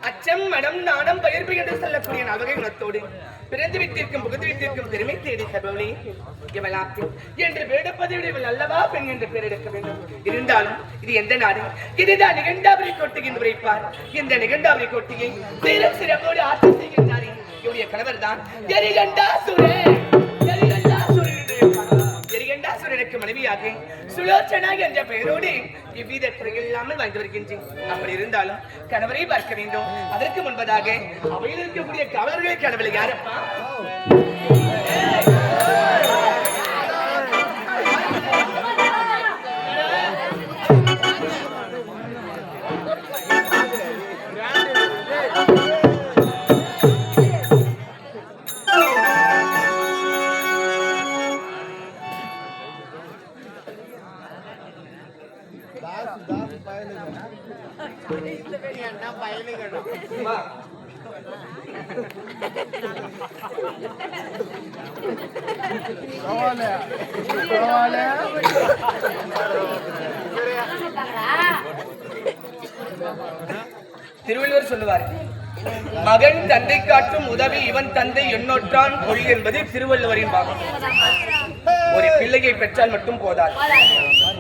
அச்சம் மடம் நாடம் பயிர்ப்பு என்று சொல்லக்கூடிய நவகை குணத்தோடு பிறந்து விட்டிருக்கும் புகுந்து விட்டிருக்கும் பெருமை தேடி சபவனே இவளாக்கு என்று வேடப்பதை விட இவள் அல்லவா பெண் என்று பெயர் எடுக்க வேண்டும். இருந்தாலும் இது எந்த நாடு? இதுதான் நிகண்டாபுரி கோட்டை என்று உரைப்பார். இந்த நிகண்டாபுரி கோட்டையை சிறம் சிறப்போடு ஆட்சி செய்கின்றாரே இவருடைய கணவர் தான் எரிகண்டாசுரனுக்கு மனைவியாக சுலோச்சனா என்ற பெயரோடு இவ்வித குறைகள் இல்லாமல் வாழ்ந்து வருகின்றேன். அப்படி இருந்தாலும் கணவரை பார்க்க வேண்டும். அதற்கு முன்பதாக அவையில் இருக்கக்கூடிய கவலர்களை கணவரை யாரப்பா? திருவள்ளுவர் சொல்லுவார், மகன் தந்தை காட்டும் உதவி இவன் தந்தை எண்ணொற்றான் கொள் என்பது திருவள்ளுவரின் வாக்கு. ஒரு பிள்ளையை பெற்றால் மட்டும் போதாது.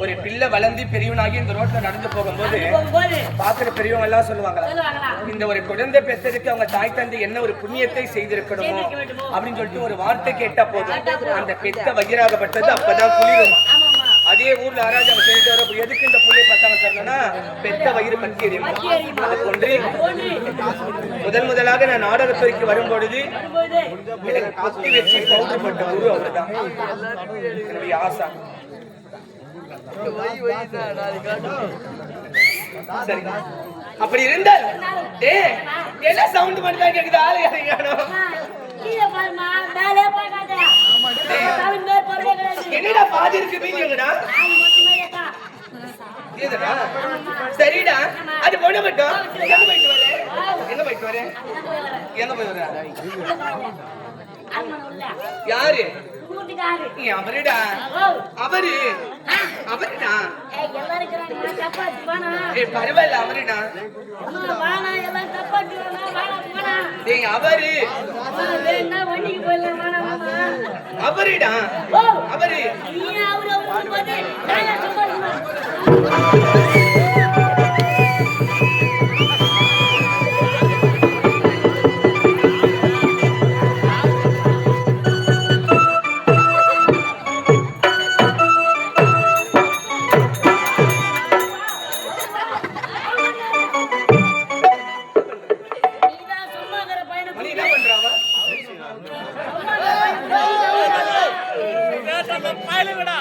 ஒரு பிள்ளை வளர்ந்து பெரியவனாகி இந்த ரோட்ல நடந்து போகும்போது பாக்குற பெரியவங்க எல்லாம் சொல்லுவாங்களா, இந்த ஒரு குழந்தை பெற்றதுக்கு அவங்க தாய் தந்தை என்ன ஒரு புண்ணியத்தை செய்திருக்கணுமோ அப்படின்னு சொல்லிட்டு ஒரு வார்த்தை கேட்டா போதும் அந்த பெத்த வயிறாகப்பட்டது அப்பதான் குளிரும். அதே ஊர்ல ஆராய்ச்சி அவங்க சொல்லிட்டு வர எதுக்கு இந்த புள்ளைய பார்த்தாங்க சொன்னா பெத்த வயிறு பற்றி எரியும். அது போன்று முதலாக நான் நாடகத்துறைக்கு வரும்பொழுது எனக்கு குத்தி வச்சு பவுடர் பட்ட குரு அவர்தான் என்னுடைய ஆசா. சரி, அப்படி இருந்தால் என்ன சவுண்ட் மட்டும் கேக்குது, ஆளு யாரும் என்னடா பாதி இருக்கு மீதிங்கடா. சரிடா, அது பொண்ணு மட்டும் எங்க போயிட்டு வர எங்க போயிட்டு வர எங்க போய் வர யாரு அவருடா அவரு அவருடா பரவாயில்ல அவருடா அவரு அவருடா அவரு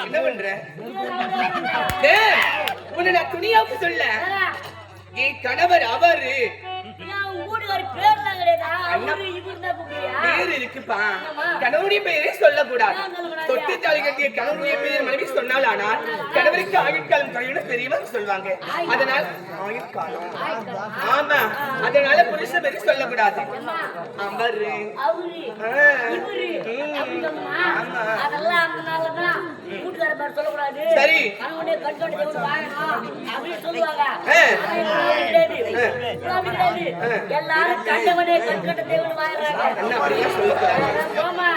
என்ன பண்ற உன்னை துணியாவுக்கு சொல்ல என் கணவர் அவரு பேர் இருக்குப்பா, கணவனுடைய பெயரை சொல்லக்கூடாது. தொட்டு தாலி கட்டிய கணவனுடைய பெயர் மனைவி சொன்னால் ஆனால் கணவருக்கு ஆயுட்காலம் கழிவுன்னு பெரியவங்க சொல்லுவாங்க. அதனால ஆயுட்காலம் ஆமா, அதனால புருஷ பேரை சொல்லக்கூடாது. அவரு சரி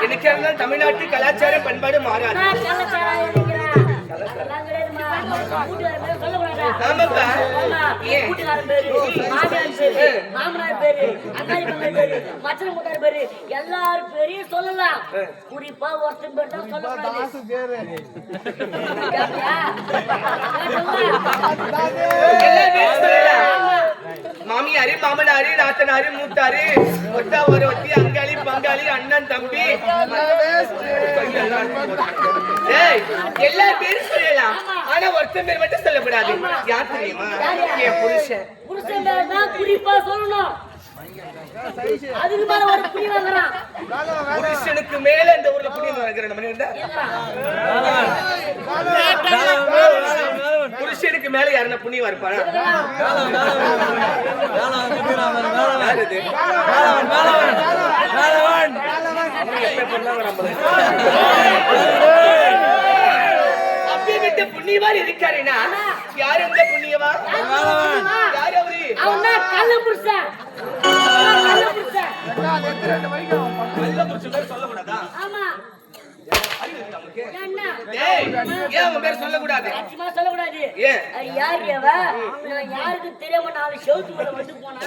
எனக்கு தமிழ்நாட்டு கலாச்சார பண்பாடு மாறாது. எல்லாரும் பேரையும் சொல்லலாம், குறிப்பா ஒருத்தன் பேர் தான் சொல்லக்கூடாது. மாமியாரு மாமனாரு நாத்தனாரு மூத்தாரு ஒத்தா ஒரு ஒத்தி அங்காளி பங்காளி அண்ணன் தம்பி எல்லா பேரும் சொல்லலாம். ஆனா ஒருத்தன் பேர் மட்டும் சொல்லக்கூடாது. யார் தெரியுமா? என் புருஷன். புருஷன் பேர் தான் குறிப்பா சொல்லணும். அதுக்கு மேல ஒரு புடி வாங்குறான். புருஷனுக்கு மேல இந்த ஊர்ல புடி வாங்குறேன் மணி இருந்தா புருஷனுக்கு மேல யாருன்னா புண்ணியவா இருப்பானா? அப்படி விட்டு புண்ணியவார் இருக்காருன்னா யாரு இந்த புண்ணியவா? யாரு அவரு? அவனா கள்ள புருஷன். சொல்லக்கூடாதா? ஆமா, சொல்லக்கூடாது. யாருக்கு தெரியாம நாலு செவுத்து மேல வந்து போனா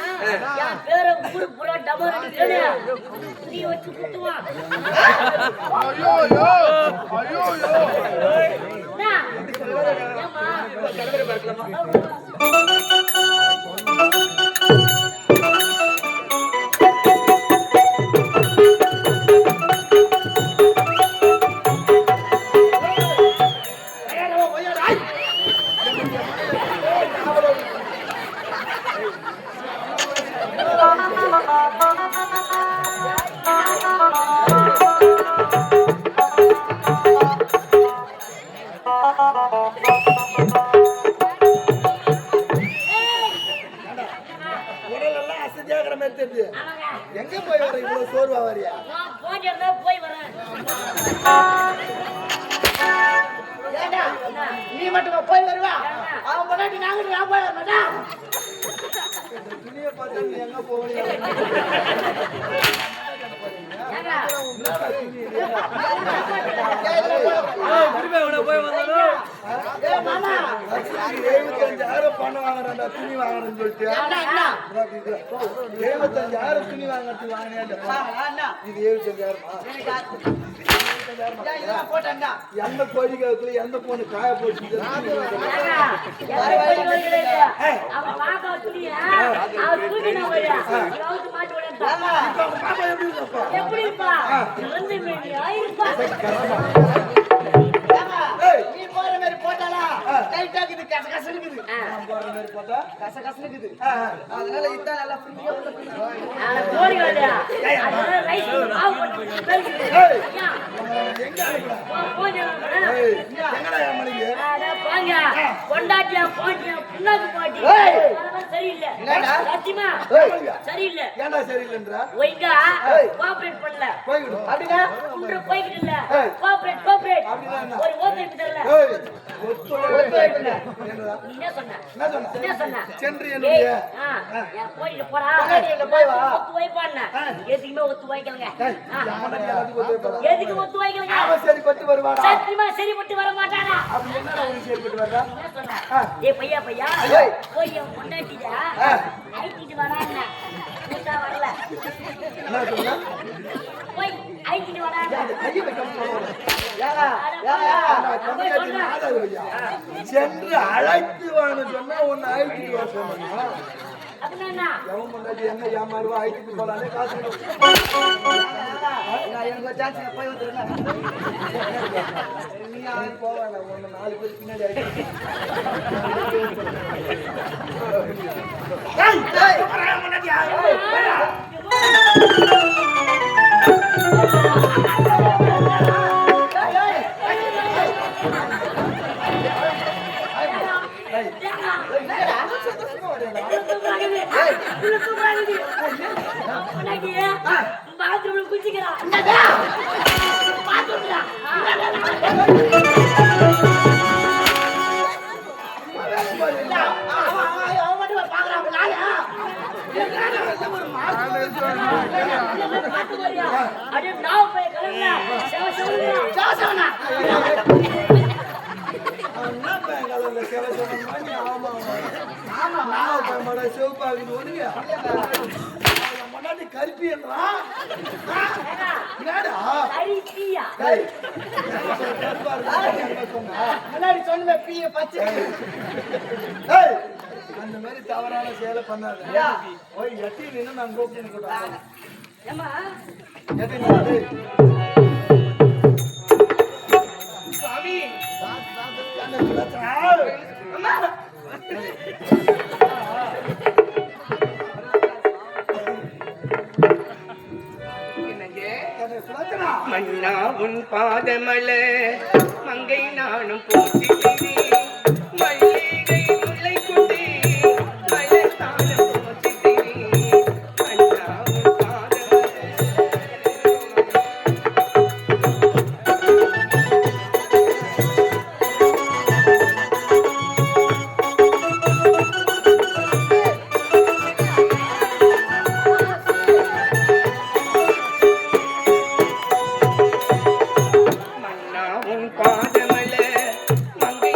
என் பேரை ஊரு பூரா டபர் நீ வச்சு குத்துவான். எங்க போய் வர இவ்வளவு சோர்வா வரியா? போய் வரேன். நீ மட்டும் போய் வருவா? அவன் முன்னாடி நாங்க போய் வரமாட்டா? துணியை பார்த்தா நீ எங்க போவீங்க? லட்சுமிக்கு 75,000 பணம் வாங்குறான்டா, துணி வாங்குறேன்னு சொல்லிட்டு. 75,000 துணி வாங்குறதுக்கு வாங்கினேன். இது 75,000 எந்த கோழி கழுத்துல எந்த பொண்ணு காய போட்டு எப்படிப்பா நீ போற மாதிரி போட்டாலா டைட்டா இருக்குது கசகசனுக்குது போட்டா கசகசனுக்குது அதனால இதான் நல்லா ஃப்ரீயா கோழி வேலையா அதனால ரைஸ் மாவு போட்டு எங்க அனுப்புறா? போங்க எங்கடா என் மணிக்கு? போங்க பொண்டாட்டியா போட்டியா புண்ணாக்கு போட்டி அதெல்லாம் சரியில்லை சத்தியமா சரியில்லை ஏன்டா சரியில்லைன்றா? ஒய்ங்கா கோஆபரேட் பண்ணல போய்விடு. அப்படின்னா குன்ற போய்கிட்டு இல்ல கோஆபரேட் ஒரு ஓகே தரல ஏய், ஒத்துழைப்பு. என்னடா? நீ என்ன சொன்ன என்ன சொன்ன? என்ன சொன்ன சென்று என்னுடைய என் போயிட்டு போடா பொண்டாட்டிகிட்ட போய் வா. ஒத்து வைப்பான்னு எதுக்குமே ஒத்து வைக்கலங்க யாமடி எல்லாத்துக்கும் ஒத்துழைப்பா? எதுக்கு ஒத்து வைக்கலங்க அவன் சரிப்பட்டு வருவாடா. சத்தியமா சரிப்பட்டு வர மாட்டானா அப்படி என்னடா உனக்கு சரிப்பட்டு வர்றா? என்ன சொன்ன பையா போய் என் பொண்டாட்டியா ஐட்டிட்டு வராங்க கூட்டா வரல என்ன சொன்னா? போய் ஐட்டிட்டு வராங்க கையை வைக்காம போறாரு. ஏடா கம்மியாட்டி நாடாது ஐயா. சென்று அழைத்து வான்னு சொன்னா உன்னை அழைத்துட்டு வர சொன்னா அப்படின்னா எவன் முன்னாடி என்ன ஏமாறுவா அழைத்துட்டு போறானே காசு எனக்கு ஒரு சான்ஸ் போய் வந்துருந்தேன் நீ அவன் போவாங்க உன்னை 4 பேர் பின்னாடி அழைத்து பாத்ரூம்ல குச்சிக்கிறான் பாத்ரூம்ல அடே நான் போய் கலங்க சேவசவனா கருப்பி என்றான் அரிசியா முன்னாடி சொன்ன பீய பச்சை அந்த மாதிரி தவறான செயலை பண்ணாத ஓய் எட்டி நின்று நான் கூப்பிட்டு ஏமா எட்டி நின்று சுவாமி மன்னா உன் பாதமல மங்கை நானும் போற்றி மல்லிகை முல்லை குட்டி மலர் தானம் போற்றி மன்னா உன் பாதமல மன்னா உன் பாதமல மங்கை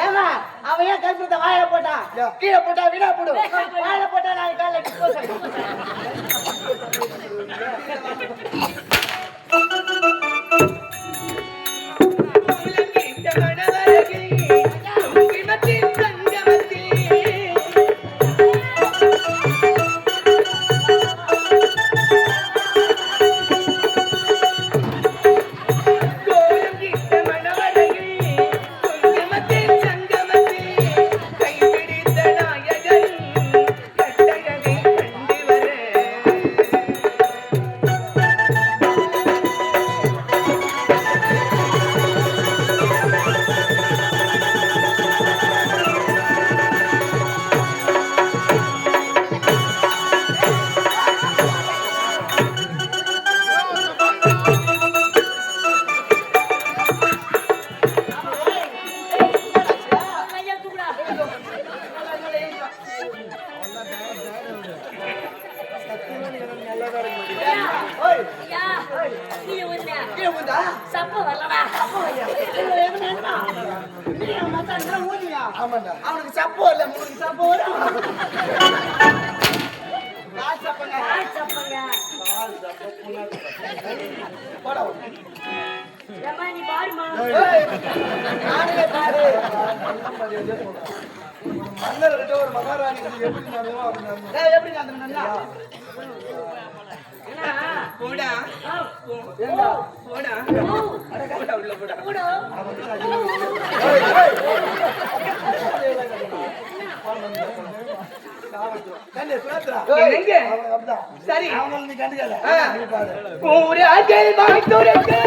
ஏமா அவன் ஏன் கல்பத்தை வாயில போட்டான் கீழே போட்டா வீணா போடு வாயில போட்டா நான் காலைல அவனுக்கு சப்போ இல்ல உங்களுக்கு சப்போ மன்னர்கிட்ட ஒரு மகாராணி எப்படி எப்படி போடா போடா போடா உள்ள போடா சரி ஒரு அஜய் வாய்த்துரைக்கு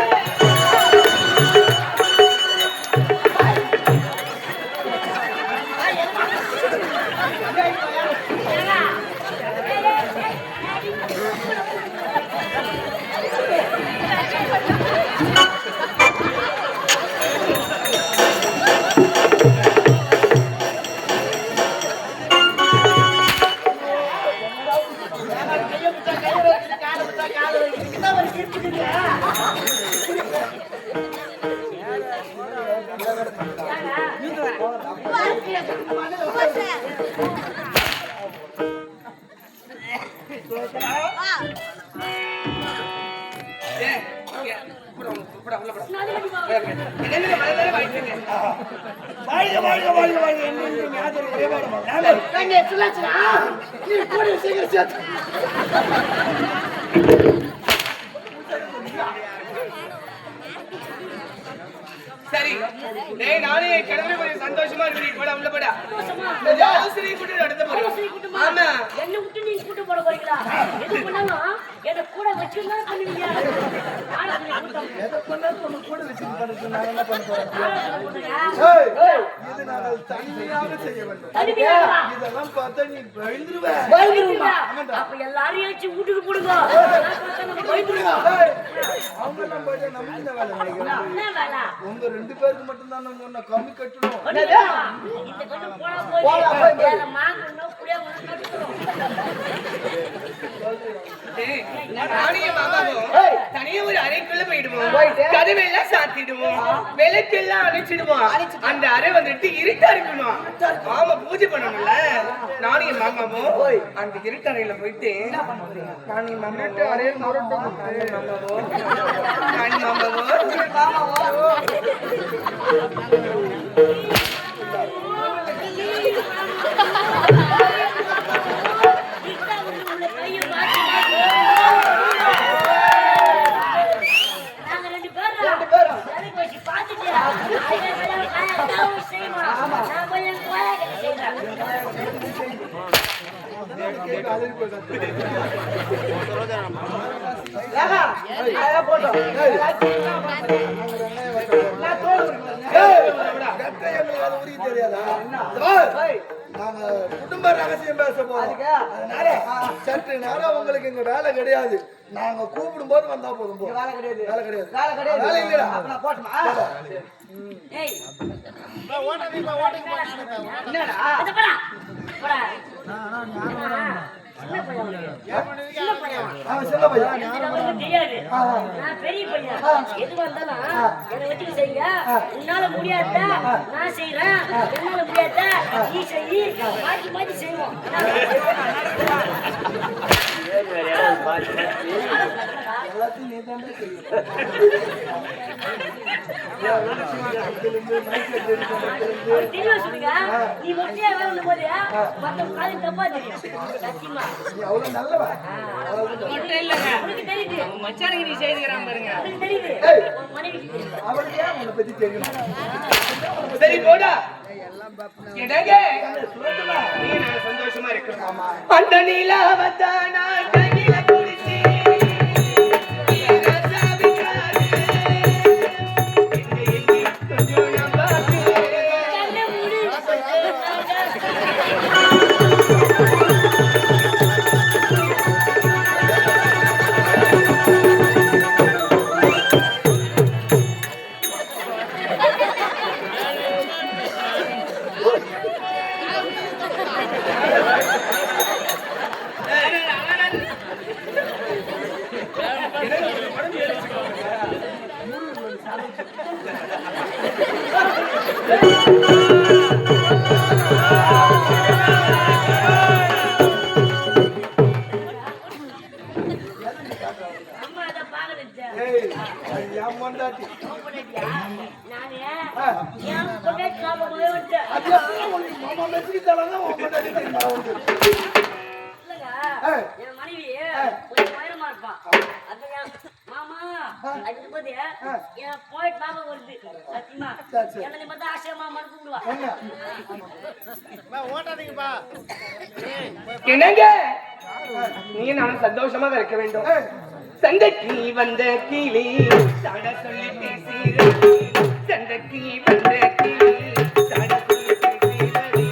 சரி நானே கடவுளை கொஞ்சம் சந்தோஷமா இருக்கு போட உள்ள போடா ஆசிரியர் கூட்டு நடத்த போறோம் ஆமா என்ன விட்டு நீங்க கூட்டு போட போறீங்களா எது பண்ணாலும் எதை கூட வச்சுதான் பண்ணுவீங்க எதை பண்ணாலும் கூட வச்சு பண்ணுறது நான் என்ன பண்ண போறேன் இது நாங்கள் தனிமையாக செய்ய வேண்டும் இதெல்லாம் பார்த்தா நீ பயந்துருவ அப்ப எல்லாரையும் வச்சு வீட்டுக்கு போடுங்க அவங்க எல்லாம் போயிட்டு நம்ம இந்த வேலை உங்க ரெண்டு பேருக்கு மட்டும் தான் நம்ம ஒன்ன கம்மி கட்டணும் தனியா ஒரு அறைக்குள்ள போயிடுவோம் கதவெல்லாம் சாத்திடுவோம் விளக்கெல்லாம் அணைச்சிடுவோம் அந்த அறை வந்துட்டு இருட்டா இருக்கணும் ஆமா பூஜை பண்ணணும்ல நானும் என் மாமாவும் அந்த இருட்டறையில போயிட்டு நானும் என் மாமாவோ செய்யணும் கேட்க அழுகி போயிட்டு ஏகா, அதெல்லாம் போட்டோம். நான் தோல் உரிக்கிறேன். கட்டை எங்களுக்கு அது உரிய தெரியாதா? ஏய், நாங்க குடும்ப ரகசியம் பேச போறோம். அதுக்கு? அதனால சற்று நேரம் உங்களுக்கு இங்க வேலை கிடையாது. நாங்க கூப்பிடும் போது வந்தா போதும் போ. வேலை கிடையாது. வேலை கிடையாது. வேலை கிடையாது. வேலை இல்லடா. அப்ப நான் போட்டுமா? ஏய் என்னடா? அத போடா போடா சின்ன பையன் சின்ன பையன் அவன் சின்ன பையன். எனக்கு அவனுக்கு தெரியாது. நான் பெரிய பையன். எது வந்தாலும் என்னை வச்சு செய்யுங்க. உன்னால முடியாத நான் செய்யறேன். என்னால முடியாத நீ செய். மாத்தி மாத்தி செய்வோம். எல்லாத்தையும் நீ தான் தெரியும். அவனுக்கு தெரியல சொல்லுங்க. நீ மொட்டையா வேணும் போது மத்த காலம் தப்பா தெரியும். சத்தியமா நீ அவ்வளவு நல்லவ. மட்டும் இல்லைங்க உனக்கு தெரியுது. உங்க மச்சானுக்கு நீ செய்துக்கிறான் பாருங்க. உனக்கு தெரியுது. ஏய். உன் மனைவிக்கு தெரியுது. அவளுக்கு ஏன் உன்னை பத்தி தெரியும்? சரி போடா என்னங்க நீ நான் சந்தோஷமா இருக்கிறோம். அந்த நிலாவத்தானா கையில குடிச்சி கண்ணை மூடி. அம்மா அதை பாக்குறேன். ஏய், அது என் பொண்டாட்டி. நானே என் பொண்டாட்டி ஞாபகமே வந்துட்டேன். அது எப்படி உனக்கு மாமா மெச்சுக்கிட்டாலும் உன் பொண்டாட்டி தெரியுமா உனக்கு? இல்லைங்க, ஏய். என் மனைவி கொஞ்சம் உயரமா இருப்பா. அது என் மாமா அதுபோது என் போயிட்டு ஞாபகம் வருது. சத்தியமா சரி, சரி. என்ன பார்த்தா ஆசையா மாமான்னு கூப்பிடுவா. என்ன? என்னங்க நீ நானும் சந்தோஷமாக இருக்க வேண்டும். சண்டைக்கு வந்த கிளி சாட சொல்லி பேசுகிறது. சண்டைக்கு வந்த கிளி சாட சொல்லி பேசுகிறது.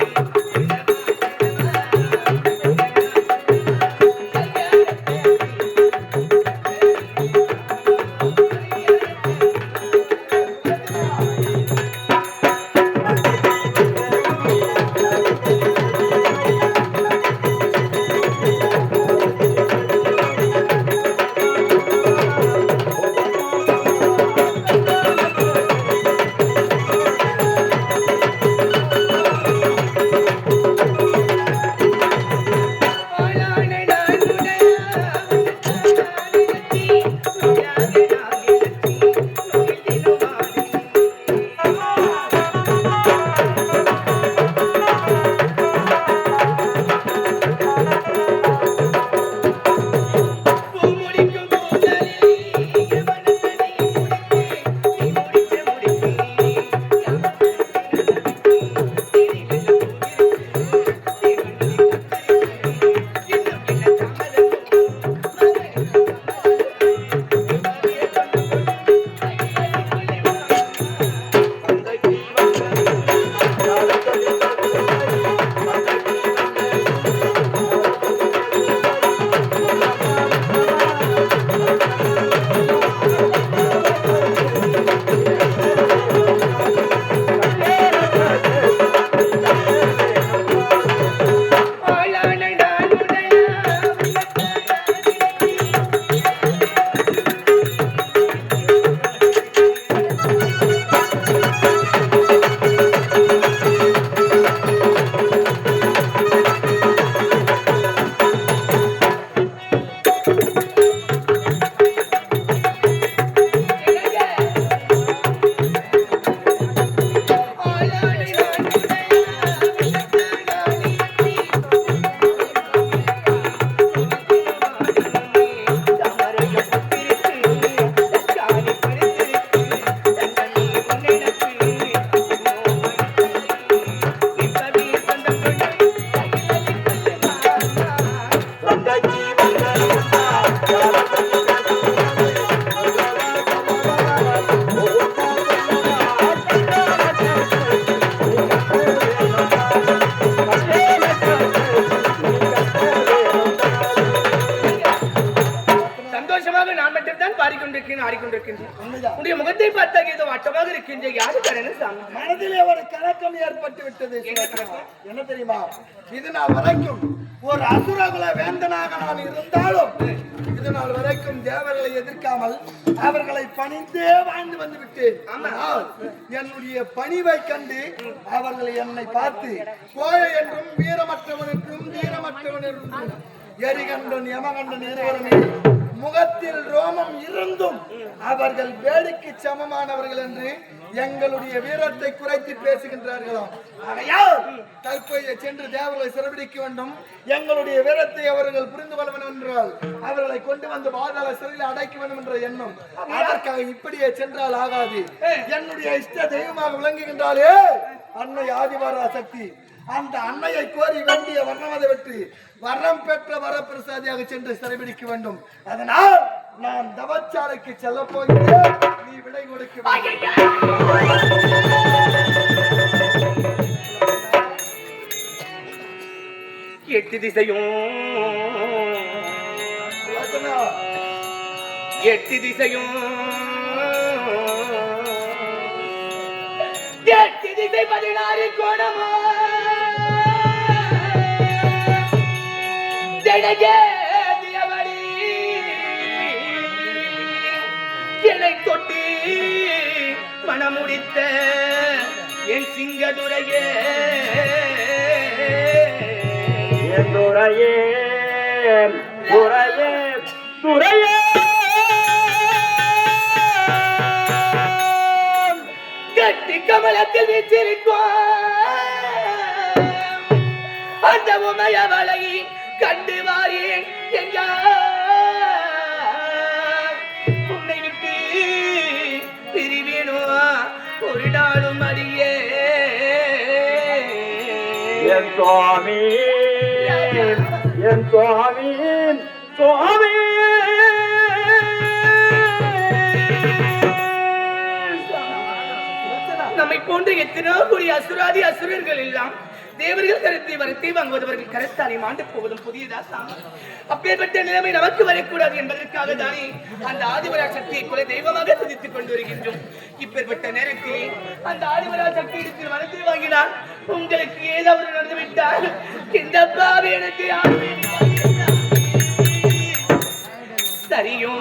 வந்திருக்கின்ற யாரு காரணம் சாமி? மனதிலே ஒரு கலக்கம் ஏற்பட்டு விட்டது. என்ன தெரியுமா? இது நாள் வரைக்கும் ஒரு அசுரகுல வேந்தனாக நான் இருந்தாலும் இது நாள் வரைக்கும் தேவர்களை எதிர்க்காமல் அவர்களை பணிந்தே வாழ்ந்து வந்து விட்டேன். ஆனால் என்னுடைய பணிவை கண்டு அவர்கள் என்னை பார்த்து கோழை என்றும் வீரமற்றவன் என்றும் தீரமற்றவன் என்றும் எரிகண்டன் யமகண்டன் இருவருமே முகத்தில் ரோமம் இருந்தும் அவர்கள் வேடிக்கை சமமானவர்கள் என்று எங்களுடைய வீரத்தை குறைத்து பேசுகின்றார்களாம். ஆகையால் தற்போது சென்று தேவர்களை சிறைபிடிக்க வேண்டும். எங்களுடைய வீரத்தை அவர்கள் புரிந்து கொள்ள வேண்டும் என்றால் அவர்களை கொண்டு வந்து பாதாள சிறையில் அடைக்க வேண்டும் என்ற எண்ணம். அதற்காக இப்படியே சென்றால் ஆகாது. என்னுடைய இஷ்ட தெய்வமாக விளங்குகின்றாலே அன்னை ஆதிவாரா சக்தி. அந்த அன்னையை கோரி வேண்டிய வர்ணமதை வெற்றி வரம் பெற்ற வரப்பிரசாதியாக சென்று சிறைபிடிக்க வேண்டும். அதனால் நான் தவச்சாலைக்கு செல்ல போகிறேன். நீ விடை கொடுக்க எட்டு திசையும் எட்டு திசையும் எட்டு திசை 16 கோணமா ஜனகேதியவடி கிளை தொட்டி மனமுடித்த என் சிங்கதுரையே துரையே துரையே துரையே கட்டி கமலத்தில் வீச்சிருக்கும் அந்த உமையவளை கண்டு வாரேன் எங்க உன்னை விட்டு பிரிவேனோ ஒரு நாளும் அடியே என் சுவாமி என் சுவாமி சுவாமி நம்மை போன்ற எத்தனையோ கூடிய அசுராதி அசுரர்கள் எல்லாம் தேவர்கள் கருத்தை வரத்தை வாங்குவதவர்கள் கருத்தானை மாண்டு போவதும் புதியதா சாமி? அப்பேற்பட்ட நிலைமை நமக்கு வரக்கூடாது என்பதற்காக தானே அந்த ஆதிவரா சக்தியை குல தெய்வமாக துதித்துக் கொண்டு வருகின்றோம். இப்பேற்பட்ட நேரத்திலே அந்த ஆதிவரா சக்தி இடத்தில் வரத்தை வாங்கினால் உங்களுக்கு ஏதாவது நடந்துவிட்டால் இந்த பாவி எனக்கு சரியோ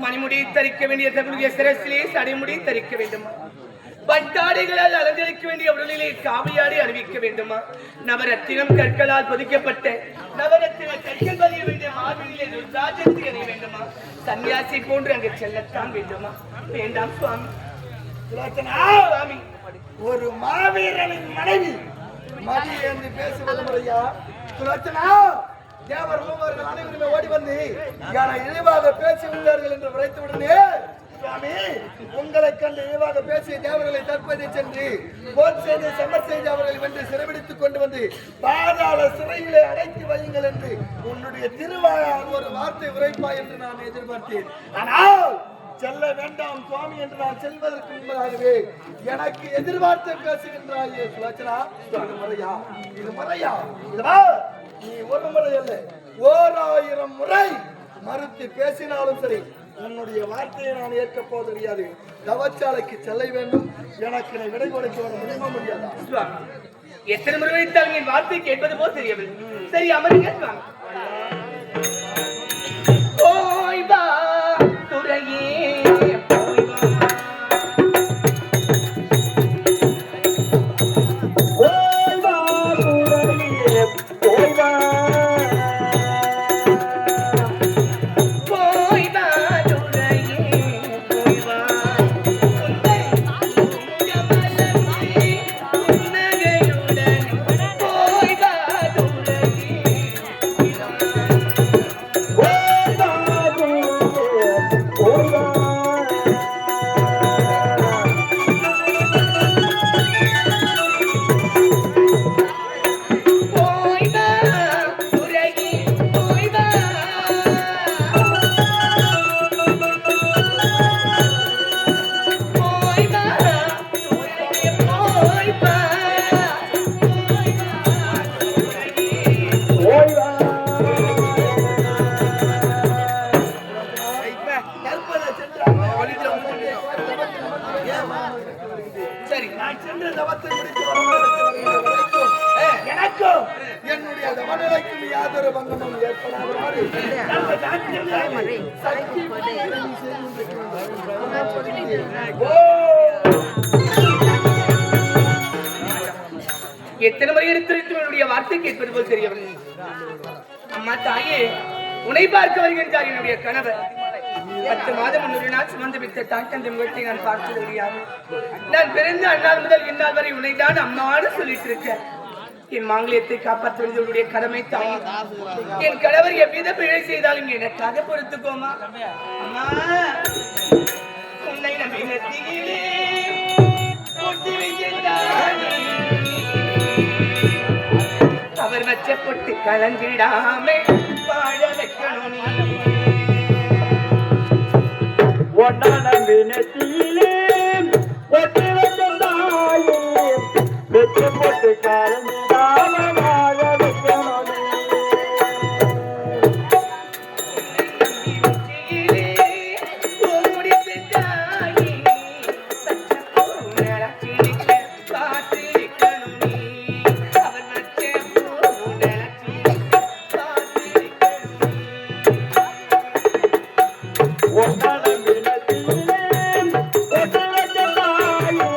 மணிமுடி தரிக்க வேண்டிய தன்னுடைய சிரசிலே சடைமுடி தரிக்க வேண்டுமா? பட்டாடைகளால் அலங்கரிக்க வேண்டிய உடலிலே காவியாடி அறிவிக்க வேண்டுமா? நவரத்தினம் கற்களால் பொதிக்கப்பட்ட நவரத்தின கற்கள் பதிய வேண்டிய மார்பிலே ருத்ராட்சத்தை அறிய வேண்டுமா? சன்னியாசி போன்று அங்கு செல்லத்தான் வேண்டுமா? வேண்டாம் சுவாமி, சுலோச்சனா, சுவாமி ஒரு மாவீரனின் மனைவி மதி என்று பேசுவது முறையா? சுலோச்சனா, தேவர் மூவர்கள் அனைவருமே ஓடி வந்து யாரை இழிவாக பேசி உள்ளார்கள் என்று உரைத்தவுடனே, சுவாமி உங்களை கண்டு இழிவாக பேசிய தேவர்களை தற்போதை சென்று போர் செய்து சமர் செய்து அவர்களை வென்று சிறைபிடித்துக் கொண்டு வந்து பாதாள சிறையிலே அடைத்து வையுங்கள் என்று உன்னுடைய திருவாயால் ஒரு வார்த்தை உரைப்பாய் என்று நான் எதிர்பார்த்தேன். ஆனால் செல்ல வேண்டாம் சுவாமி என்று நான் செல்வதற்கு முன்பதாகவே எனக்கு எதிர்பார்த்து பேசுகின்றாயே சுலோச்சனா, இது முறையா? இது முறையா? இதுவா நீ ஒரு முறை அல்ல 1000 முறை மறுத்து பேசினாலும் சரி உன்னுடைய வார்த்தையை நான் ஏற்கப் போவது தெரியாது. தவச்சாலைக்கு செல்ல வேண்டும். எனக்கு நீ விடை கொடுக்க முடியுமா முடியாதா? சுவாமி எத்தனை முறை வைத்தாலும் என் வார்த்தை கேட்பது போல் தெரியவில்லை. சரி அமருங்க சுவாமி. போய் வா துறையே போய் வா. போய் வா துறையே போய் வா. உன்னை உங்கமலர்த்தி உன்னகையுடன் போய் வா துறையே போய் வா. போய் வா துறையே போய் வா. போய் வா துறையே போய் வா. போய் வா துறையே. கற்பனை சென்றாங்க. சரி நான் சென்று தவத்தை முடித்து வரைக்கும் எனக்கும் என்னுடைய தவநிலைக்கும் யாதொரு பங்கமும் ஏற்படாதவாறு நம்ம சாட்சியங்களை சக்தி உதவி செய்கின்றேன். ஓ எத்தனை முறை எடுத்துரைத்து என்னுடைய வார்த்தை கேட்பது போல் தெரியவில்லை. அம்மா தாயே, உன்னை பார்க்க வருகின்றார் என்னுடைய கணவர். 10 மாதம் முன்னொரு நாள் சுமந்து விட்ட தாக்கந்த முகத்தை நான் பார்த்தது கிடையாது. நான் பிறந்த அந்நாள் முதல் இந்நாள் வரை உன்னைதான் அம்மான்னு சொல்லிட்டு இருக்கேன். என் மாங்கலியத்தை காப்பாற்றுவது உன்னுடைய கடமை தாயே. என் கணவர் எவ்வித பிழை செய்தாலும் எனக்காக பொறுத்துக்கோமா. அம்மா உன்னை நம்பி நெத்தியிலே பொட்டு வைத்திருந்தானே. அவர் வச்ச பொட்டு கலஞ்சிடாம வாழ வைக்கணும் நீ. ஒன்னான வினத்திலே ஒட்டு வந்தாயே வெற்றி போட்டு காலந்தான வாழ வைக்கணும். ஒன்னான வினத்திலே ஒட்டு வந்தாயே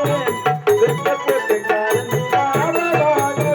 வெற்றி போட்டு காலந்தான வாழ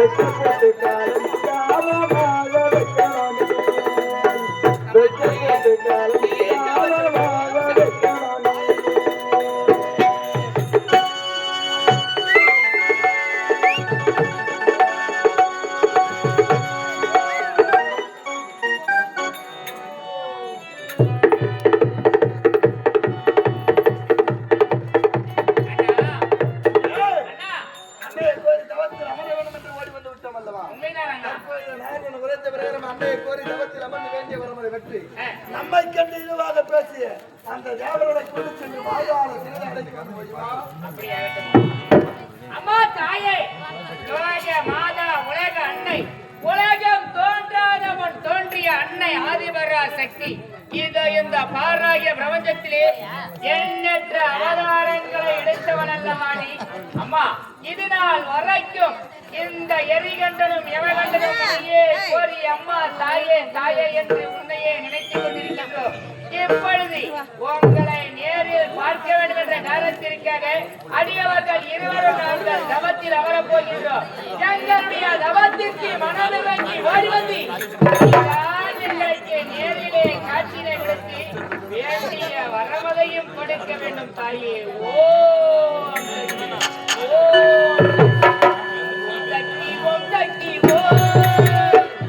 வெற்றி போட்டு காலம் தாமமாக வைக்கணும் வெற்றி போட்டு காலம் தாமமாக வைக்கணும் அன்னையை கோரி தவத்தில் அமர வேண்டும் என்று ஓடி வந்து விட்டோம் அல்லவா? நாயகன் உரைத்த பிரகாரம் அன்னையை கோரி தவத்தில் அமர்ந்து வேண்டிய வரமுறை வெற்றி நம்மை கண்டு இழிவாக பேசிய அந்த தேவர்களை கொண்டு சென்று வாயாள சிறந்த அடைக்கு வந்து முடியுமா? அம்மா தாயே, உலக மாதா, உலக அன்னை, உலகம் தோன்றாதவன் தோன்றிய அன்னை ஆதிபரா சக்தி இந்த பாராகிய பிரபஞ்சத்திலே எண்ணற்ற அவதாரங்களை எடுத்தவன் அல்லவா நீ? அம்மா, இது நாள் வரைக்கும் இந்த எரிகண்டனும் எவகண்டனும் உன்னையே கோரி அம்மா தாயே தாயே என்று உன்னையே நினைத்துக் கொண்டிருக்கின்றோம். இப்பொழுது உங்களை நேரில் பார்க்க வேண்டும் என்ற காரணத்திற்காக அடியவர்கள் இருவரும் நாங்கள் தவத்தில் அமரப் போகின்றோம். எங்களுடைய தவத்திற்கு மனதிறங்கி ஓடி வந்து எங்களுக்கு நேரிலே காட்சியை கொடுத்து வேண்டிய வரமதையும் கொடுக்க வேண்டும் தாயே. ஓம் சக்தி, ஓம் சக்தி, ஓம்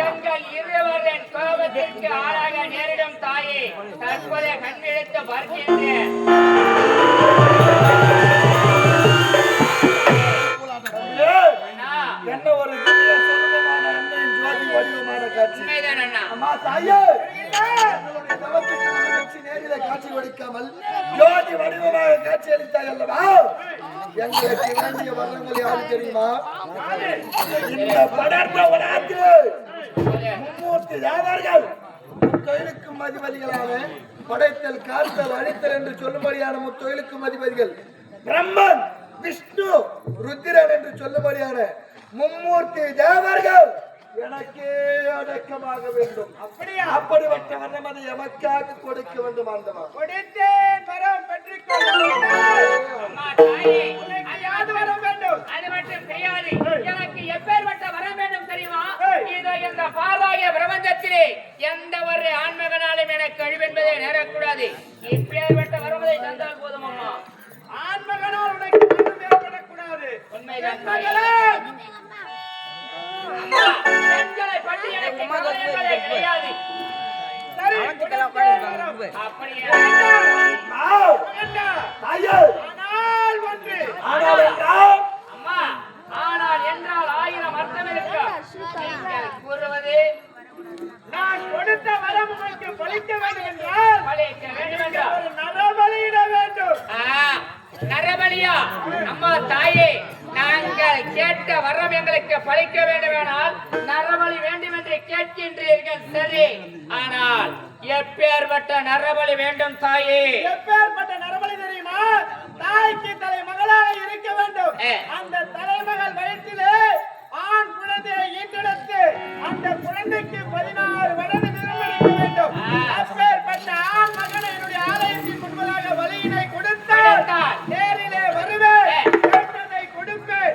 எங்கள் இருவரின் கோபத்திற்கு ஆளாக நேரிடும் தாயே தற்போது கண்விழித்து பார்க்கின்றேன். பெண்ணாக காட்சி அளித்தாய் அல்லவா? எங்களுக்கு வேண்டிய வரங்கள் யாரு தெரியுமா? இந்த படர்ந்த உலகத்தில் மும்மூர்த்தி தேவர்கள் முத்தொழிலுக்கும் அதிபதிகளான படைத்தல், காத்தல், அழித்தல் என்று சொல்லும்படியான முத்தொழிலுக்கும் அதிபதிகள் பிரம்மன், விஷ்ணு, ருத்திரன் என்று சொல்லும்படியான மும்மூர்த்தி தேவர்கள் எனக்கே அடக்கமாக வேண்டும். அப்படியா? அப்படிப்பட்ட வரம் அதை எமக்காக கொடுக்க வேண்டும். ஆண்டவா, கொடுத்தேன், வரம் பெற்றுக்கொண்டேன். அம்மா தாயே, உனக்கு யாது வரம் வேண்டும்? அது மட்டும் தெரியாது. எனக்கு எப்பேற்பட்ட வரம் வேண்டும் தெரியுமா? இதோ இந்த பாலாய பிரபஞ்சத்திலே எந்த ஒரு ஆண்மகனாலும் எனக்கு அழிவென்பதை நேரக்கூடாது. இப்பேற்பட்ட வரவதை தந்தால் போதும் அம்மா. ஆண்மகனால் உனக்கு வரம் ஏற்படக்கூடாது. உண்மைதான் அம்மா. பெண்களை பற்றி எனக்கு கவலையே கிடையாது. சரி, அப்படியே ஆனால் ஒன்று. அம்மா, ஆனால் என்றால் 1000 அர்த்தம் இருக்கு. நீங்கள் கூறுவது நான் கொடுத்த வரம் உங்களுக்கு பலிக்க வேண்டும் என்றால் பலிக்க வேண்டும் என்றால் ஒரு நரபலியிட வேண்டும். நரபலியா? அம்மா தாயே, நாங்கள் கேட்ட வரம் எங்களுக்கு பலிக்க வேண்டுமானால் நரபலி வேண்டும் என்று கேட்கின்றீர்கள். சரி, ஆனால் எப்பேற்பட்ட நரபலி வேண்டும் தாயே? எப்பேற்பட்ட நரபலி தெரியுமா? தாய்க்கு தலைமகளாக இருக்க வேண்டும். அந்த தலைமகள் வயிற்றிலே ஆண் குழந்தையை ஈட்டெடுத்து அந்த குழந்தைக்கு 16 வயது நிரம்பியிருக்க வேண்டும். அப்பேற்பட்ட ஆண் மகனை என்னுடைய ஆலயத்தின் முன்பதாக வலியினை கொடுத்தால் நேரிலே வருவேன், கேட்டதை கொடுப்பேன்.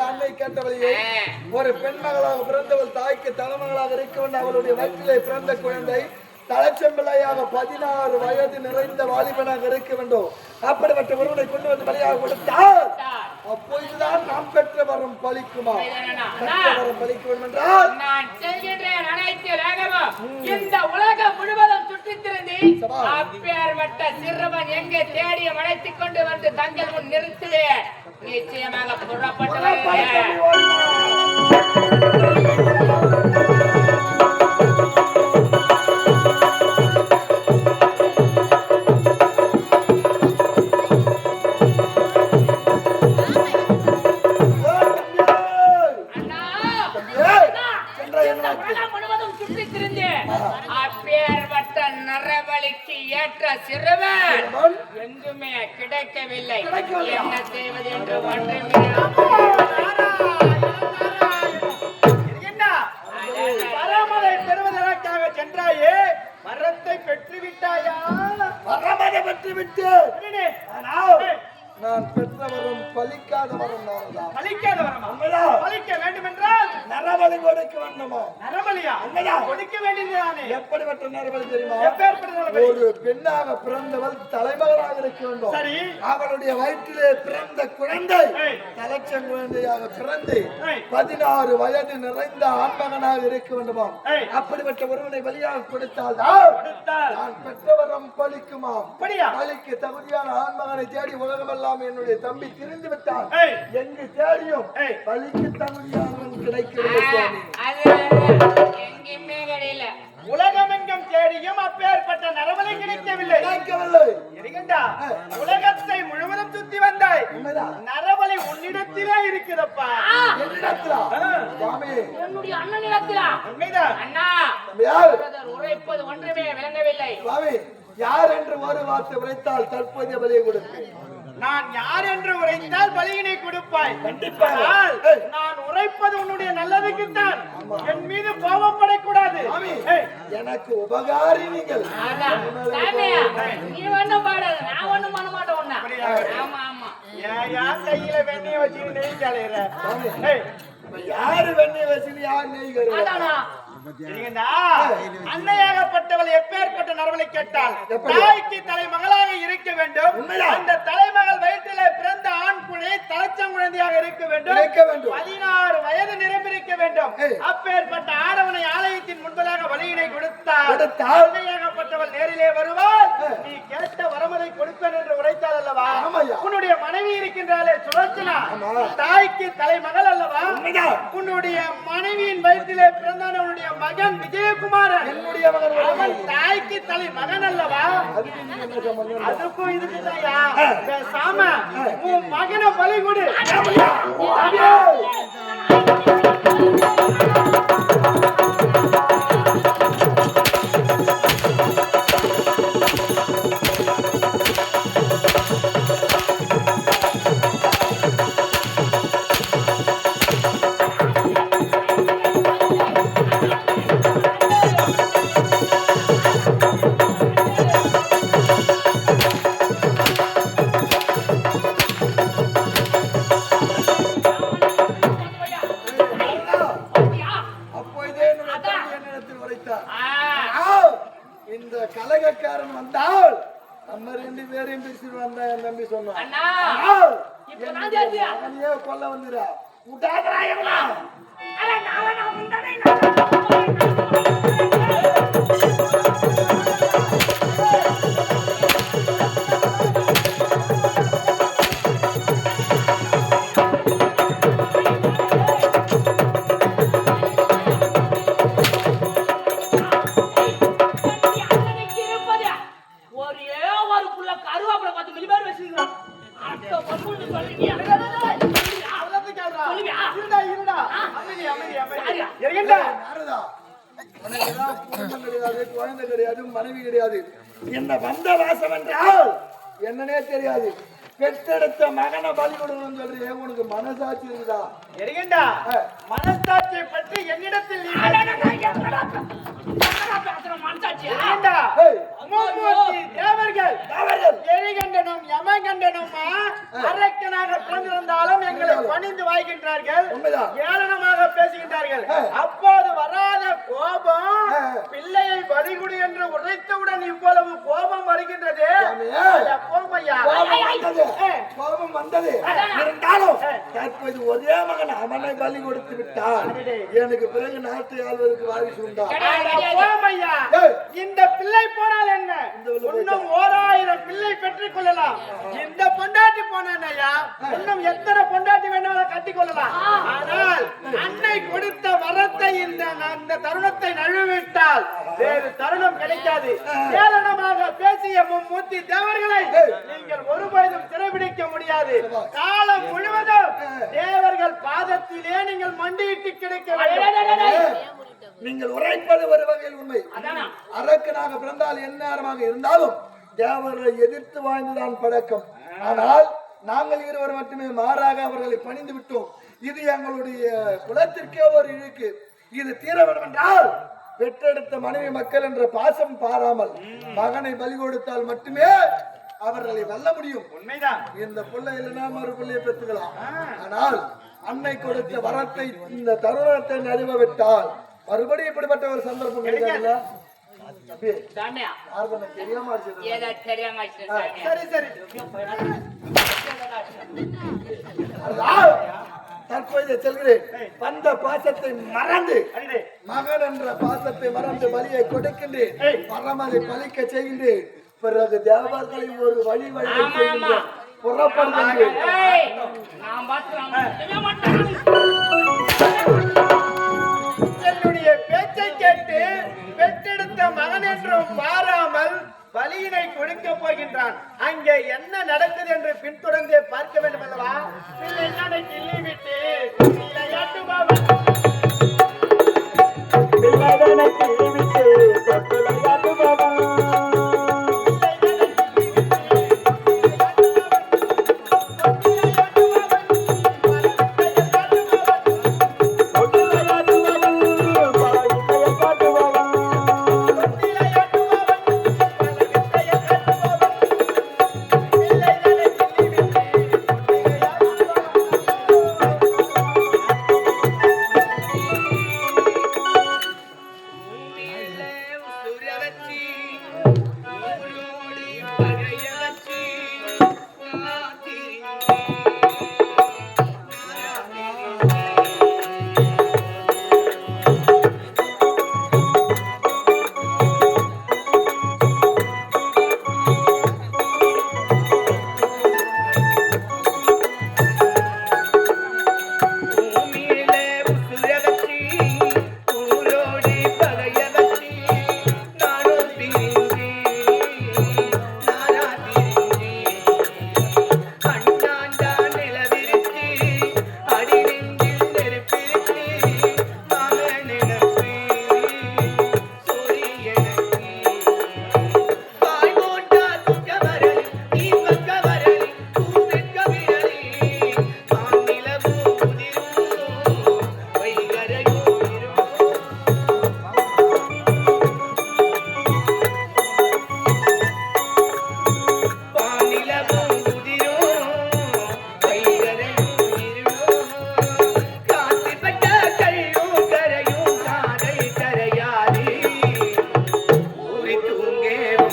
அன்னை கேட்டவளையே, ஒரு பெண்மகளாக பிறந்தவள் தாய்க்கு தலைமகளாக இருக்க வேண்டும். அவளுடைய வயிற்றிலே பிறந்த குழந்தை தலைச்சம்பிள்ளையாக 16 வயது நிறைந்த வாலிபனாக இருக்க வேண்டும். அப்படிப்பட்ட ஒருவனை கொண்டு வந்து பலியாக கொடுத்தால் அப்போதுதான் நாம் பெற்ற வரம் பலிக்குமா? வரம் பலிக்க வேண்டும் என்றால் நான் செய்கின்றேன் அனைத்து வேகமும் இந்த உலகம் முழுவதும் சுற்றித் திரிந்து அப்பேற்பட்ட சிறுவன் எங்கே தேடி அழைத்துக் கொண்டு வந்து தங்கள் முன் நிறுத்துவேன். நிச்சயமாக புறப்பட்டு வருவேன். அப்பேற்பட்ட நரபலிக்கு ஏற்ற சிறுவன் எங்குமே கிடைக்கவில்லை. என்ன செய்வது என்று வரமலை பெறுவதற்காக சென்றாயே, வரத்தை பெற்றுவிட்டாயா? வரமதை பெற்றுவிட்டு நான் பெற்ற வரம் பலிக்காத வரம் தான். பலிக்காத வரமா? பலிக்க வேண்டும் என்றால் நரபலி கொடுக்க வேண்டுமா? நரபலியா? கொடுக்க வேண்டியதுதானே? எப்படிப்பட்ட நரபலி தெரியுமா? எப்பேற்பட்ட நரபலி? ஒரு பெண்ணாக பிறந்தவள் தலைமகளாக இருக்க வேண்டும். சரி, அவளுடைய வயிற்றிலே பிறந்த குழந்தை தலைச்சன் குழந்தையாக பிறந்து 16 வயது நிறைந்த ஆண்மகனாக இருக்க வேண்டுமா? அப்படிப்பட்ட ஒருவனை பலியாக கொடுத்தால் நான் பெற்ற வரம் பலிக்குமா? பலிக்கு தகுதியான ஆண்மகனை தேடி உலகமெல்லாம் என்னுடைய தம்பி திரிந்து விட்டான். எங்கு தேடியும் பலிக்கு தகுதியானவன் கிடைக்கவில்லை. எங்குமே கிடையல. உலகமெங்கும் தேடியும் அப்பேற்பட்ட நரபலி கிடைக்கவில்லை. உலகத்தை முழுவதும் சுத்தி வந்தாய், நரபலி உன்னிடத்திலே இருக்குதப்பா. என்னுடைய அண்ணனிடத்திலா? அண்ணா, உரைப்பது ஒன்றுமே விளங்கவில்லை. யார் என்று ஒரு வார்த்தை உரைத்தால் தற்போதைய பலியை கொடுப்பேன். நான் யார் என்று உரைத்தால் பலியினை கொடுப்பாய். நான் உரைப்பது உன்னுடைய நல்லதுக்குத்தான். என் மீது கோபப்படக்கூடாது. எனக்கு உபகாரி நீங்கள். நீ ஒண்ணும் பாடாத, நான் ஒண்ணும் பண்ண மாட்டேன் ஒண்ணா. ஆமா ஆமா, யார் கையில வெண்ணெய் வச்சு நெய் கலையிற? யாரு வெண்ணெய் வச்சு யார் நெய் கலையிற? அன்னையாகப்பட்டவள் எப்பேற்பட்ட நரபலி கேட்டால் தாய்க்கு தலைமகளாக இருக்க வேண்டும். அந்த தலைமகள் வயிற்றிலே பிறந்த ஆண் குழந்தை தலைச்சங்குழந்தையாக இருக்க வேண்டும். 16 வயது நிரம்பியிருக்க வேண்டும். அப்பேற்பட்ட ஆடவனை ஆலயத்தின் முன்பதாக வழியினை கொடுத்தால் அன்னையாகப்பட்டவள் நேரிலே வருவாள். நீ கேட்ட வரமலை கொடுப்பேன் என்று உரைத்தாள் அல்லவா? உன்னுடைய மனைவி மனைவி இருக்கின்றாலே சுலோச்சனா, தாய்க்கு தலைமகள் அல்லவா? உன்னுடைய மனைவியின் வயிற்றிலே பிறந்தான் உன்னுடைய மகன் விஜயகுமாரன். என்னுடைய மகன் அவன் தாய்க்கு தலை மகன் அல்லவா? அதுக்கும் இதுக்குதாயா? பேசாம உன் மகனை பலி கொடு. இந்த கலகக்காரன் வந்தால் நம்ம 2 பேரையும் பேசிடுவான் நம்பி சொன்னான். அவனையே கொல்ல வந்துடா விட்டாதா? குழந்தை கிடையாது, மனைவி கிடையாது. என்ன வந்த வாசம் என்றால் என்னன்னே தெரியாது. பெற்றெடுத்த மகனை பலி கொடுக்கணும்னு சொல்றீங்க, உனக்கு மனசாட்சி இருக்குதா? எரிகண்டா, மனசாட்சியை பற்றி என்னிடத்தில் தேவர்கள் எரிகண்டனும் யமகண்டனுமா அரக்கனாக பிறந்திருந்தாலும் எங்களை பணிந்து வாய்கின்றார்கள், ஏளனமாக பேசுகின்றார்கள். அப்போது வராத கோபம் பிள்ளையை பலிகுடி என்று உரைத்தவுடன் இவ்வளவு கோபம் வருகின்றது. கோபம் வந்தது இருந்தாலும் தற்போது ஒரே மகன் அவனை பலி கொடுத்து விட்டால் எனக்கு பிறகு நாட்டு ஆள்வதற்கு வாரிசு உண்டா? இந்த பிள்ளை போனால் என்ன, இன்னும் 1000 பிள்ளை பெற்றுக் கொள்ளலாம். இந்த பொண்டாட்டி போனாயா இன்னும் எத்தனை பொண்டாட்டி வேணாலும் கட்டிக் கொள்ளலாம். ஆனால் அன்னை கொடுத்த வரத்தை இந்த தருணத்தை நழுவிட்டால் வேறு தருணம் கிடைக்காது. ஏளனமாக பேசிய மும்மூர்த்தி தேவர்களை நீங்கள் ஒருபோதும் சிறைபிடிக்க முடியாது. காலம் முழுவதும் தேவர்கள் பாதத்திலே நீங்கள் மண்டியிட்டு கிடைக்க வேண்டும். நீங்கள் உரைப்பது ஒரு வகையில் உண்மை. அரக்கனாக பிறந்தால் எந்நேரமாக இருந்தாலும் தேவர்களை எதிர்த்து வாழ்ந்துதான் பழக்கம். ஆனால் நாங்கள் இருவர் மட்டுமே மாறாக அவர்களை பணிந்து விட்டோம். இது எங்களுடைய குலத்திற்கே ஒரு இழுக்கு. இது தீர வேண்டும் என்றால் பெற்றெடுத்த மனைவி மக்கள் என்ற பாசம் பாராமல் மகனை பலி கொடுத்தால் மட்டுமே அவர்களை வெல்ல முடியும். உண்மைதான். இந்த பிள்ளை இல்லைன்னா மறு பிள்ளையை பெற்றுக்கலாம். ஆனால் அன்னை கொடுத்த வரத்தை இந்த தருணத்தை நழுவ விட்டால் மறுபடியும் இப்படிப்பட்ட ஒரு சந்தர்ப்பம் கிடைக்காதுல்ல? தற்போது செல்கிறேன். வந்த பாசத்தை மறந்து மகன் என்ற பாசத்தை மறந்து பலியை கொடுக்கின்றேன். பரமதை பலிக்க செய்கின்றேன். பிறகு தேவர்களை ஒரு வழி புறப்படுகின்றேன். என்னுடைய பேச்சை கேட்டு பெற்றெடுத்த மகன் என்றும் பாராமல் பலியினை கொடுக்க போகின்றான். அங்கே என்ன நடக்குது என்று பின்தொடர்ந்தே பார்க்க வேண்டும் அல்லவா? பிள்ளை நடை கிள்ளி விட்டு விளையாட்டுபவன்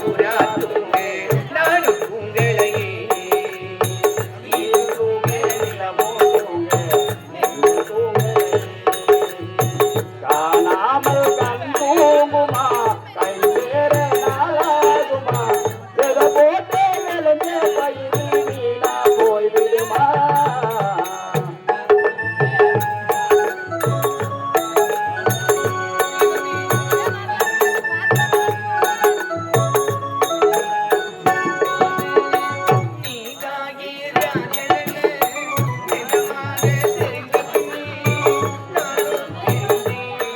ஊரா தூங்கு நானும் தூங்கலையே காணாமல் கண் தூங்குமா கை வேற நாளாகுமா எதை போட்டு விளைஞ்ச பயிர் வீணா போய்விடுமா நீதாகி ராஜனே நிஜமாக தெரிந்த பின்னே நானும்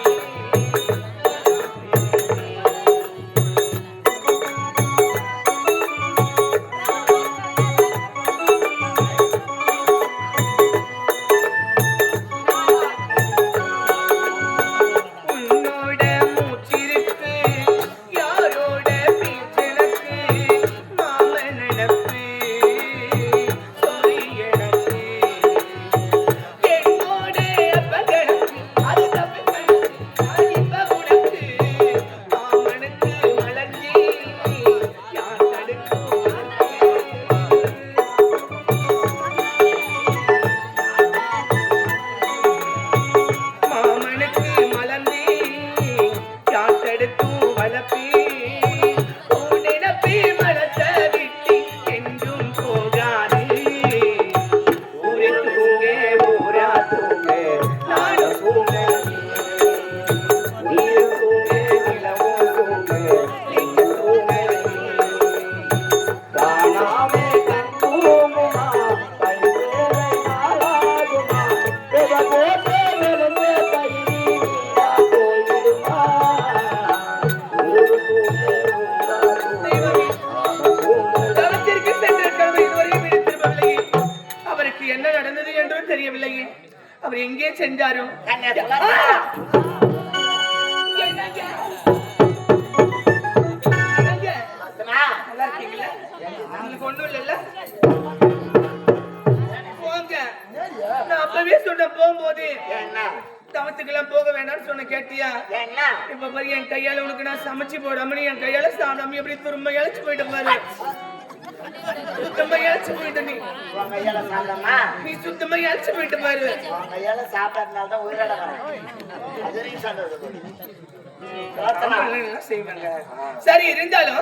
உன்னோட மூச்சிருக்கு யாரோட பேச்செனக்கு மாம நடப்பு சொல்லி எனக்கு என்னோட அப்பகனுக்கு அது தப்பு கணக்கு இப்ப உனக்கு மாமனுக்கு வளர்ந்தே யார் தடுக்கும் மாமனுக்கு மலர்ந்தே யாத்தெடுத்து வளர்ப்பே நினப்பே மலர்த்த விட்டு என்றும் போகாதே ஊரே தூங்கே ஊரா தூங்கே நானும் தூங்கே நீர் தூங்கே நிலவும் தூங்கே நீங்க தூங்கே காணாமே கண் தூங்குமா கை வேற நாளாகுமா எதை போட்டு விளைஞ்ச பயிர் வீணா போய்விடுமா ஊரு தூங்கே ஊரா தூங்கே தவத்திற்கு சென்ற கணவர் இதுவரையும் வீடு திரும்பவில்லையே அவருக்கு என்ன நடந்தது என்றும் தெரியவில்லையே அவர் எங்கே சென்றாரோ நல்லா இருக்கீங்களா உங்களுக்கு ஒண்ணும் இல்லைல்ல போங்க நான் அப்பவே சொன்னேன் போகும்போது தவத்துக்கெல்லாம் போக வேண்டாம்னு சொன்ன கேட்டியா இப்ப பாரு என் கையால உனக்கு நான் சமைச்சு போடாம நீ என் கையால சாப்பிடாம எப்படி திரும்ப இழைச்சு போயிட்ட பாரு சுத்தமா இழைச்சு போயிட்ட நீ உன் கையால சாப்பிடமா நீ சுத்தமா இழைச்சு போயிட்ட பாரு உன் கையால சாப்பிட்டதுனால தான் உயிரோட வரேன் அது வரைக்கும் சாப்பிடுறது எல்லாம் செய்வாங்க சரி இருந்தாலும்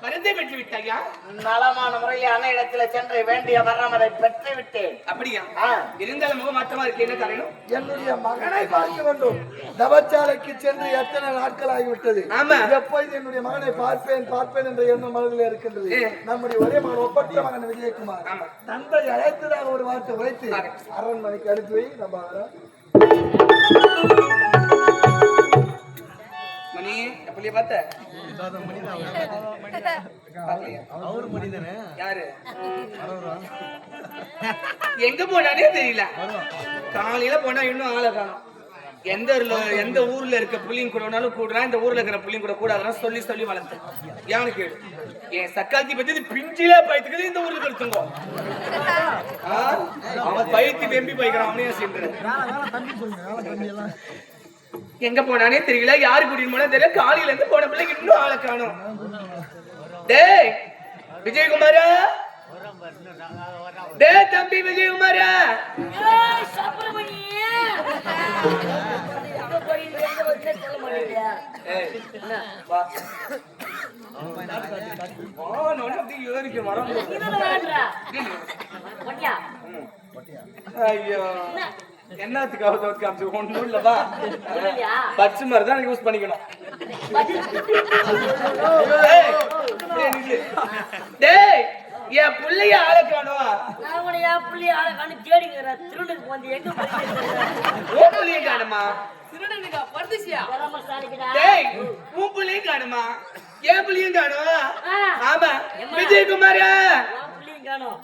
மருந்தை பெற்று விட்டாயா நலமான முறையில் அன்ன இடத்துல சென்று வேண்டிய வரமதை பெற்று விட்டேன் அப்படியா இருந்தாலும் முகம் மாற்றமா இருக்கு என்ன காரணம் என்னுடைய மகனை பார்க்க வேண்டும் தவச்சாலைக்கு சென்று எத்தனை நாட்கள் ஆகிவிட்டது ஆமா. எப்பொழுது என்னுடைய மகனை பார்ப்பேன் பார்ப்பேன் என்ற எண்ணம் மனதில் இருக்கின்றது நம்முடைய ஒரே மகன் ஒப்பற்ற மகன் விஜயகுமார் ஆமா. தந்தை அழைத்ததாக ஒரு வார்த்தை உரைத்து அரண்மனைக்கு அடுத்து வை நம்ம வரோம். மணி எப்படியே பார்த்த யாரு எங்க போனானே தெரியல காலையில போனா இன்னும் ஆளை காணும் எந்த ஊர்ல இருக்க புள்ளியும் கூடனாலும் கூடுறான் இந்த ஊர்ல இருக்கிற புள்ளியும் கூட கூடாதான் சொல்லி சொல்லி வளர்த்தேன் யானு கேடு என் சக்காத்தி பத்தி பிஞ்சில பயித்துக்கு இந்த ஊர்ல எடுத்துங்கோ அவன் பயிற்சி வெம்பி பயிக்கிறான் அவனே சேர்ந்து எங்க போனானே தெரியல யாரு கூட்டிட்டு போனா தெரியல காலையில இருந்து போன பிள்ளைக்கு இன்னும் ஆளை காணும் டேய் விஜயகுமாரா டேய் தம்பி விஜயகுமாரா வா ஐயோ என்னத்துக்கு அவசரம் காமிச்சு ஒண்ணும் இல்லவா பட்சு மாதிரி தான் யூஸ் பண்ணிக்கணும் டேய் என் பிள்ளைய ஆளை காணும் என் பிள்ளைய ஆளை காணு தேடிக்கிற திருடுக்கு வந்து எங்க உன் பிள்ளைய காணுமா திருடனுக்கா பர்திசியா டேய் உன் பிள்ளையும் காணுமா என் பிள்ளையும் காணும் ஆமா விஜயகுமாரா காணும்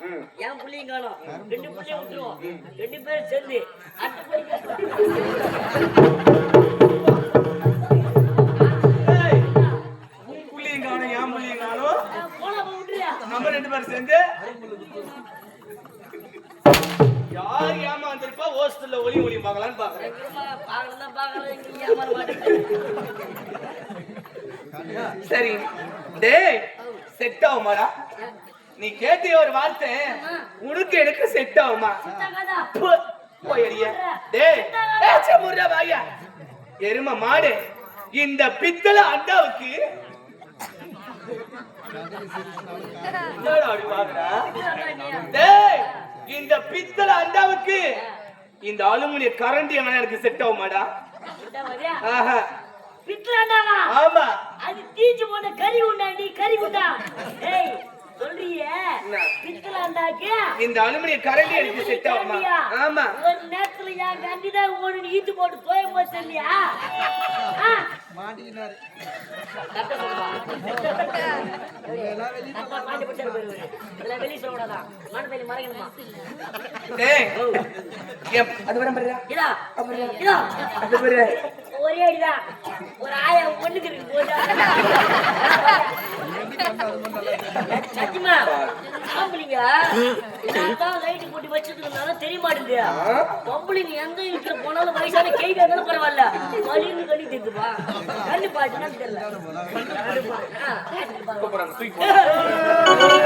என் புள்ளியும் காணும் ரெண்டு புள்ளியும் விட்டுருவோம் ரெண்டு பேரும் சேர்ந்து புள்ளியும் காணும் என் புள்ளியும் காணும் விட்டுறியா நம்ம ரெண்டு பேரும் சேர்ந்து யார் ஏமாந்திருப்பா ஹோஸ்டல்ல ஒளி பார்க்கலான்னு பாக்குறேன் பாக்குறேன் ஏமாற மாட்டேன் சரி டேய் செட் ஆகுமாடா? நீ கேட்டிய ஒரு வார்த்தை உனக்கு எனக்கு செட் ஆகுமா? போயடியா டேய் ஏச்ச முர்ரா வாயா எரும மாடு இந்த பித்தளை அண்டாவுக்கு என்னடா அப்படி பாக்குறா? டேய் இந்த பித்தளை அண்டாவுக்கு இந்த அலுமினிய கரண்டி எங்க எனக்கு செட் ஆகுமாடா? ஆஹா பித்தலாண்டாவா? ஆமா. அது தீஞ்சு போன கறி உண்டாண்டி, கறி உண்டா? ஏய் சொல்றியே பித்தலாண்டாக்கு இந்த அலுமினிய கரண்டி எனக்கு செட் ஆகுமா? ஆமா. ஒரு நேரத்துல என் கண்டிதான் ஓடு ஈத்து போட்டு போய் போச்சு இல்லையா? மாட்டினாரு வெளியே சொல்லக்கூடாதான், மனதில் மறைக்கணுமா? டேய் அது வர பாருடா. இதா இதா அது பாரு. ஒரே அடிதான். ஒரு ஆயா ஒண்ணுக்கு இருக்கு போதா. சத்தியமா ஆம்பளைங்க நான் லைட் போட்டு வச்சிருக்கனால தெரிய மாட்டேங்குது. பொம்பளைங்க எந்த வீட்டுல போனாலும் வயசான கேள்வி இருந்தாலும் பரவாயில்ல, வலின்னு கண்ணி தெரிஞ்சுப்பா. கண்ணு பாட்டுனா தெரியல. கூப்பிடுறாங்க, தூக்கி போடு.